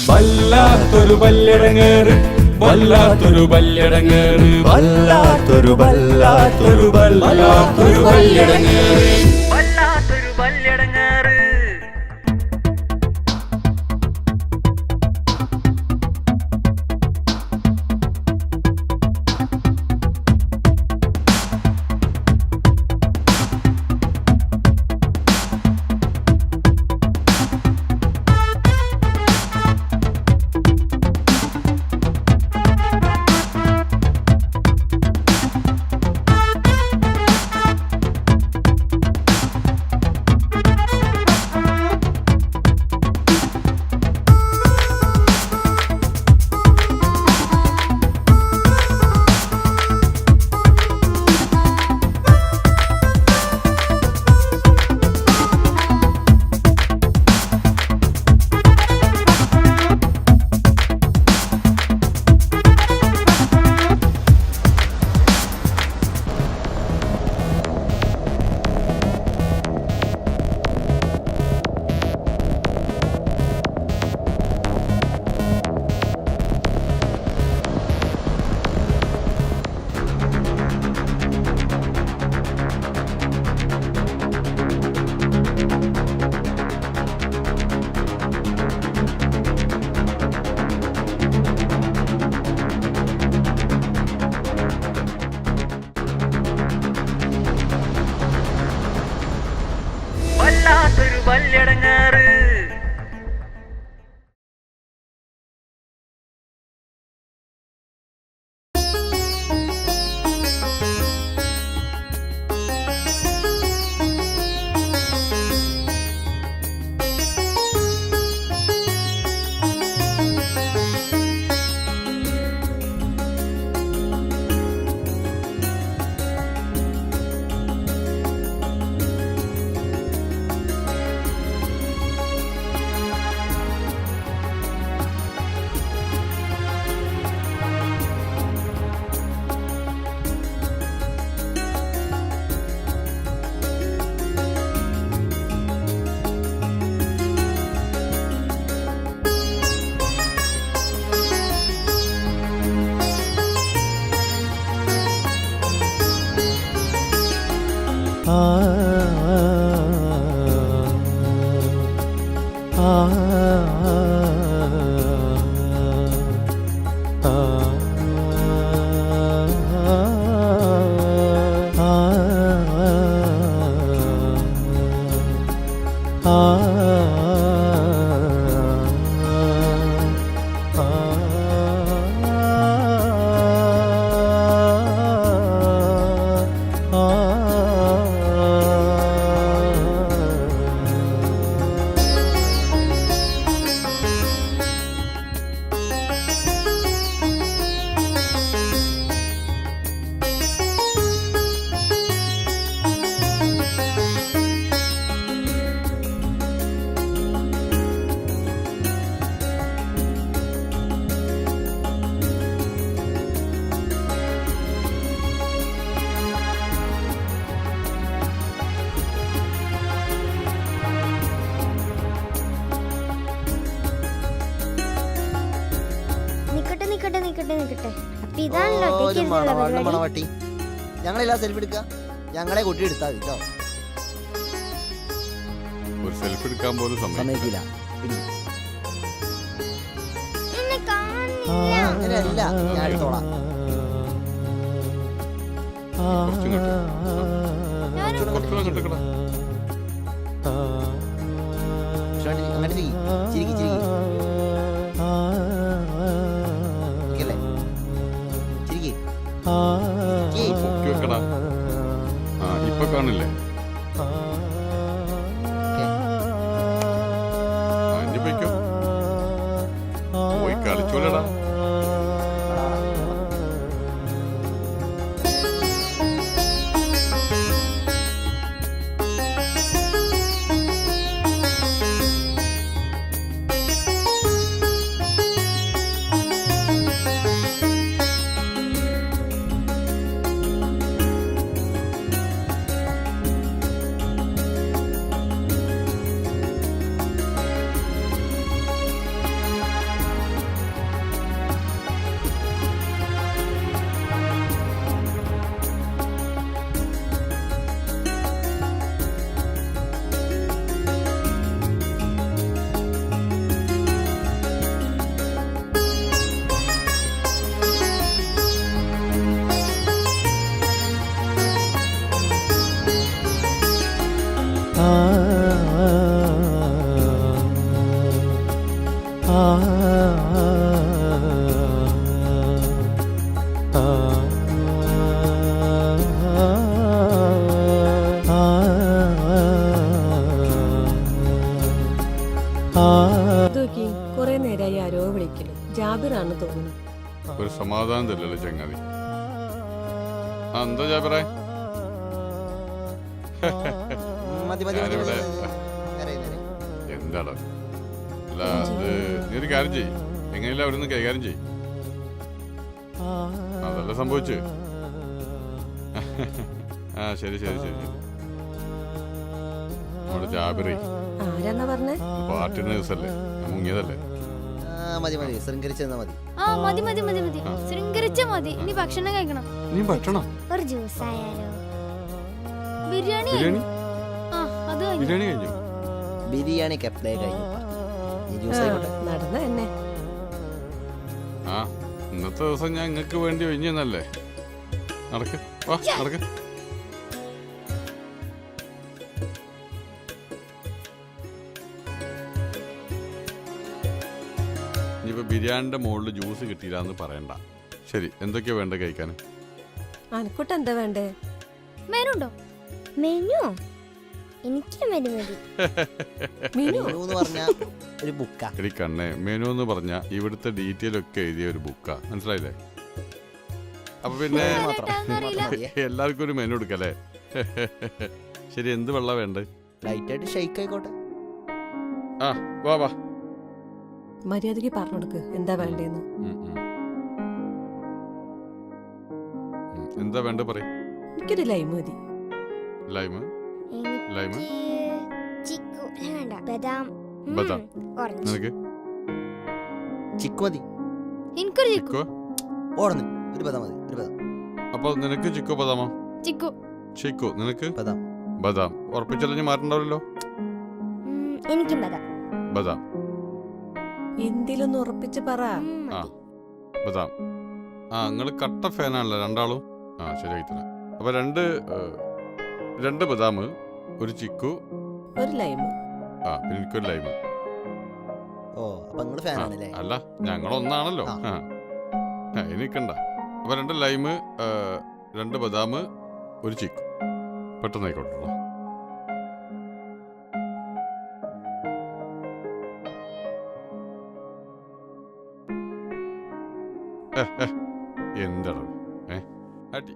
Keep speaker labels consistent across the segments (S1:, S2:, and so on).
S1: വല്ലാത്തൊരു വല്ലിടങ്ങേറ്, വല്ലാത്തൊരു വല്ലിടങ്ങേറ്,
S2: വല്ലാത്തൊരു വല്ലാത്തൊരു
S1: വല്ലാത്തൊരു വല്ലിടങ്ങേറ്,
S3: വല്ലാത്തൊരു വല്ലിടങ്ങേറ്. വല്ലാത്തൊരു വല്ലിടങ്ങേറ്.
S4: അപ്പൊ ഇതാണല്ലോ
S2: മണവാട്ടി. ഞങ്ങളെല്ലാം സെൽഫി എടുക്ക, ഞങ്ങളെ കുട്ടി എടുത്താൽ മതി കേട്ടോ.
S1: ഒരു സെൽഫി എടുക്കാൻ പോലും
S2: സമ്മതിക്കില്ല. അങ്ങനെയല്ല, ഞാൻ എടുത്തോളാം. അങ്ങനെ ചിരിക്കി ചിരിക്കി
S1: ഇപ്പൊ കാണില്ലേ? പോയി കളിച്ചോലടാ. സമാധാനം തരില്ലല്ലോ ചങ്ങാതി. എന്താ ജാബിറേ?
S2: മതി മതി
S1: ഞാനിവിടെ എന്താണ് അല്ല, അത് നീ ഒരു കാര്യം ചെയ്യ്, എങ്ങനെയല്ല അവരൊന്ന് കൈകാര്യം ചെയ്യും. അതല്ല സംഭവിച്ചു. ആ ശരി ശരി ശരി ശരി. നമ്മുടെ ജാബിറേ
S5: ആരാന്നാ പറഞ്ഞേ?
S1: പാർട്ടിയുടെ ദിവസമല്ലേ, മുങ്ങിയതല്ലേ.
S2: മതി മതി ശൃംഗരിച്ചെന്നാ മതി.
S4: ആ മതി മതി മതി മതി ശൃംഗരിച്ച മതി. ഇനി ഭക്ഷണം കഴിക്കണം.
S1: നീ ഭക്ഷണം
S4: ഒരു ജ്യൂസ് ആയാലോ? ബിരിയാണി
S1: ബിരിയാണി
S4: ആ അത് കഴിഞ്ഞു.
S1: ബിരിയാണി കഴിഞ്ഞു.
S2: ബിരിയാണി കെപ്ലേ കഴിഞ്ഞു. ഈ ജ്യൂസ് ആയിക്കോട്ടെ.
S5: നടന്ന എന്നെ
S1: ആ ഇന്നത്തെ ദിവസം ഞാൻ നിങ്ങൾക്ക് വേണ്ടി ഒഴിഞ്ഞല്ലേ. നടക്ക് വാ നടക്ക്. ഇനിയിപ്പോ ബിരിയാണിന്റെ മുകളിൽ ജ്യൂസ് കിട്ടിയില്ലാന്ന് പറയണ്ട. ശരി, എന്തൊക്കെയാ വേണ്ട കഴിക്കാൻ?
S5: അനക്കൂട്ട എന്താ വേണ്ടേ?
S4: മെനു ഉണ്ടോ? മെനു എനിക്ക് മെനു മതി.
S5: മീനു
S2: മെനു എന്ന് പറഞ്ഞാ ഒരു ബുക്കാ.
S1: എടി കണ്ണേ, മെനു എന്ന് പറഞ്ഞ ഇവിടുത്തെ ഡീറ്റെയിൽ ഒക്കെ എഴുതിയ ഒരു ബുക്കാ, മനസ്സിലായില്ലേ? അപ്പൊ പിന്നെ എല്ലാവർക്കും ഒരു മെനു എടുക്കല്ലേ. ശരി, എന്ത് വെള്ളം വേണ്ടേ?
S2: ലൈറ്റായിട്ട് ഷെയ്ക്ക് ആയിക്കോട്ടെ.
S1: ആ വാ വാ.
S5: മര്യാദക്ക് പറഞ്ഞു കൊടുക്ക് എന്താ വേണ്ടേന്ന്.
S1: എന്താ വേണ്ട പറയും.
S5: എനിക്കൊരു ലൈം മതി.
S1: ലൈമ് ലൈമ്
S4: ചിക്കു വേണ്ട. ബദാം
S1: ബദാം
S4: ഓറഞ്ച്.
S1: നിനക്ക്
S2: ചിക്കു മതി.
S4: എനിക്കൊരു ചിക്കു.
S1: ചിക്കോ?
S2: ഓടുന്നു ഒരു ബദാം മതി. ഒരു ബദാം.
S1: അപ്പൊ നിനക്ക് ചിക്കോ ബദാമോ?
S4: ചിക്കു.
S1: ചിക്കോ. നിനക്ക്
S2: ബദാം.
S1: ബദാം. ഉറപ്പിച്ചറിഞ്ഞ് മാറ്റണ്ടാവില്ലല്ലോ.
S4: എനിക്കും ബദാം.
S1: ബദാം.
S5: എന്തിലൊന്ന് ഉറപ്പിച്ച് പറ.
S1: ആ ബദാം. ആ നിങ്ങൾ കട്ട ഫാനാണല്ലോ രണ്ടാളും. ആ ശരിയായി തരാം. അപ്പൊ രണ്ട് ബദാം, ഒരു ചിക്കു,
S5: ഒരു ലൈം.
S1: ആ പിന്നെ എനിക്കൊരു ലൈമ്.
S2: ഓ അപ്പൊ നിങ്ങള് ഫാനാണല്ലേ?
S1: അല്ല, ഞങ്ങളൊന്നാണല്ലോ.
S2: ആ.
S1: എനിക്കണ്ട. അപ്പൊ 2 ലൈമ്, 2 ബദാം, ഒരു ചിക്കു. പെട്ടെന്ന് ആയിക്കോട്ടെ. എന്താണ് അടി?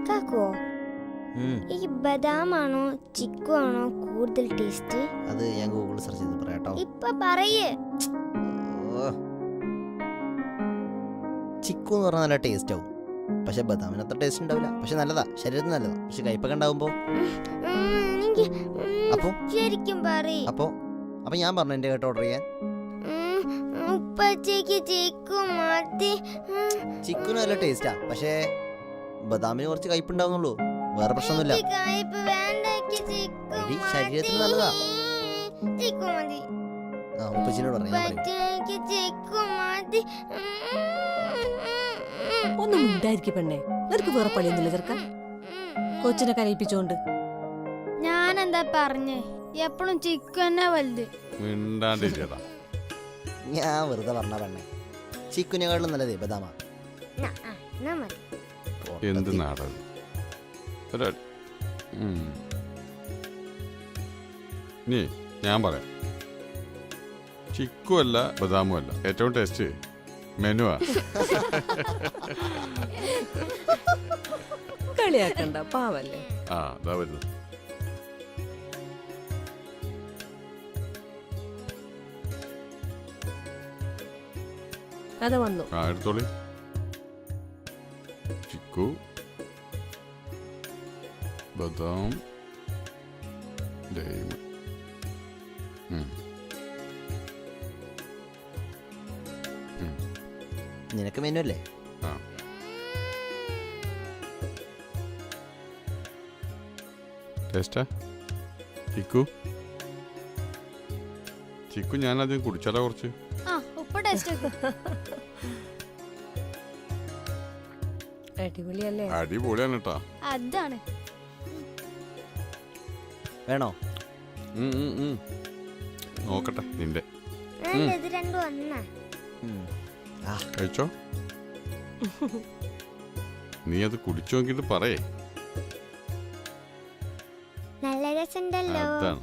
S4: കാക്കോ, ഈ ബദാമാണോ ചിക്കു ആണോ കൂടുതൽ ടേസ്റ്റ്?
S2: അത് ഞാൻ ഗൂഗിൾ സെർച്ച് ചെയ്ത് പറയാട്ടോ.
S4: ഇപ്പൊ പറയേ.
S2: ചിക്കു എന്ന് പറഞ്ഞാൽ നല്ല ടേസ്റ്റ് ആവും. പക്ഷെ ബദാമിന് അത്ര ടേസ്റ്റ് ഉണ്ടാവില്ല. പക്ഷെ നല്ലതാ, ശരീരത്തിന് നല്ലതാ. പക്ഷെ കയ്പൊക്കെ ഉണ്ടാവുമ്പോ അപ്പൊ
S4: ശരിക്കും പറയേ.
S2: അപ്പൊ ഞാൻ പറഞ്ഞു എന്റെ കേട്ടോ ഓർഡർ ചെയ്യാൻ.
S4: ഉപ്പച്ചേക്ക് ചിക്കു മതി.
S2: ചിക്കന് നല്ല ടേസ്റ്റാ, പക്ഷേ ബദാമിന് കുറച്ച് കയ്പുണ്ടാവുന്നുള്ളൂ. വേറെ പ്രശ്നമൊന്നുമില്ല. എടി, ശരീരത്തിന് നല്ലതാ. ആ ഉപ്പച്ചിനോട് പറഞ്ഞു.
S5: ഒന്നും ഉണ്ടായിരിക്കും പെണ്ണെ. നിനക്ക് വേറെ പണിയൊന്നുമില്ല ചെറുക്ക. കൊച്ചിനെ കരയിപ്പിച്ചോണ്ട്.
S4: ഞാൻ എന്താ പറഞ്ഞേ? എപ്പോഴും ചിക്കു തന്നെ വലുത്.
S1: മിണ്ടാണ്ടിരിക്കടാ.
S2: ഞാൻ വെറുതെ പറഞ്ഞ പെണ്ണെ. ചിക്കുനെക്കാളും നല്ലതേ ബദാമാ.
S1: എന്ത് നാടകം. നീ ഞാൻ പറയാം. ചിക്കു അല്ല ബദാമും അല്ല, ഏറ്റവും ടേസ്റ്റ് മെനുവാ.
S5: കളിയാക്കണ്ട, പാവല്ലേ.
S1: ആ അതാ വരുന്നത്.
S5: അത് വന്നു.
S1: ആ എടുത്തോളി. ചിക്കു, ബദാം, ലൈം.
S2: നിനക്ക് മെനു അല്ലേ?
S1: ആ ടേസ്റ്റാ ചിക്കു? ചിക്കു ഞാനധികം കുടിച്ചാലോ കുറച്ച്?
S5: അടിപൊളിയല്ലേ?
S1: അടിപൊളിയാണ് കേട്ടാ.
S4: അതാണ്.
S2: വേണോ?
S1: നോക്കട്ടെ നിന്റെ. കഴിച്ചോ? നീ അത് കുടിച്ചു നോക്കിട്ട് പറയേ.
S4: രസമുണ്ടല്ലോ
S1: അതാണ്